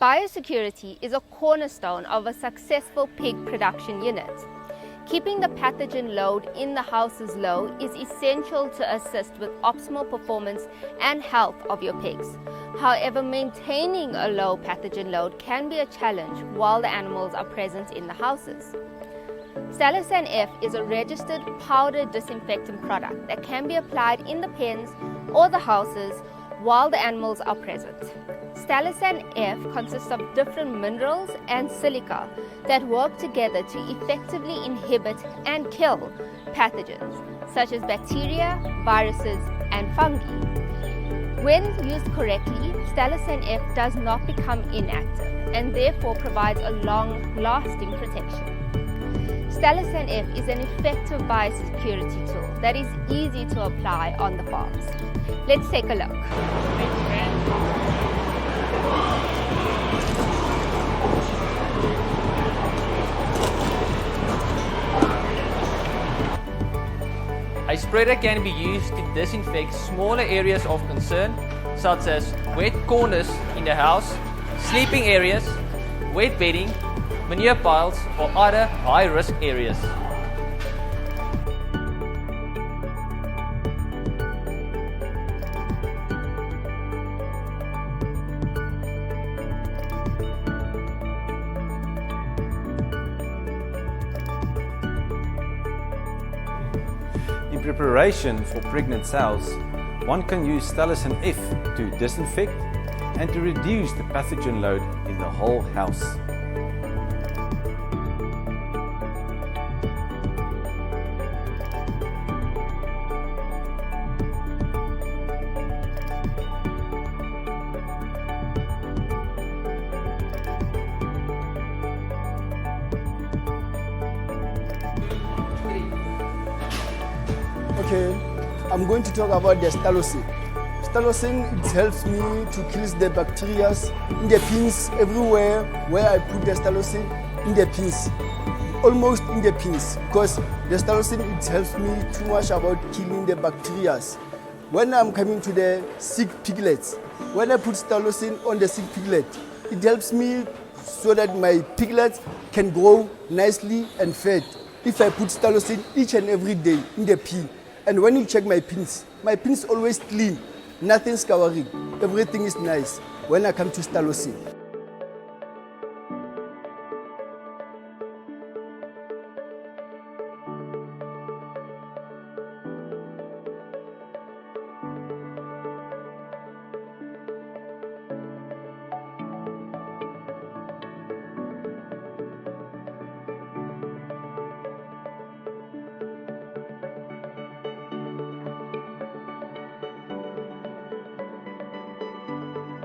Biosecurity is a cornerstone of a successful pig production unit. Keeping the pathogen load in the houses low is essential to assist with optimal performance and health of your pigs. However, maintaining a low pathogen load can be a challenge while the animals are present in the houses. Stalosan F is a registered powder disinfectant product that can be applied in the pens or the houses while the animals are present. Stalosan F consists of different minerals and silica that work together to effectively inhibit and kill pathogens such as bacteria, viruses, and fungi. When used correctly, Stalosan F does not become inactive and therefore provides a long-lasting protection. Stalosan F is an effective biosecurity tool that is easy to apply on the farms. Let's take a look. A spreader can be used to disinfect smaller areas of concern, such as wet corners in the house, sleeping areas, wet bedding, manure piles, or other high-risk areas. In preparation for pregnant sows, one can use Stalosan F to disinfect and to reduce the pathogen load in the whole house. Okay, I'm going to talk about the Stalosan. Stalosan, it helps me to kill the bacteria in the pins everywhere where I put the Stalosan in the pins, almost in the pins, because the Stalosan, it helps me too much about killing the bacteria. When I'm coming to the sick piglets, when I put Stalosan on the sick piglet, it helps me so that my piglets can grow nicely and fed. If I put Stalosan each and every day in the pin, and when you check my pins always clean, nothing's covering, everything is nice when I come to Stalosan.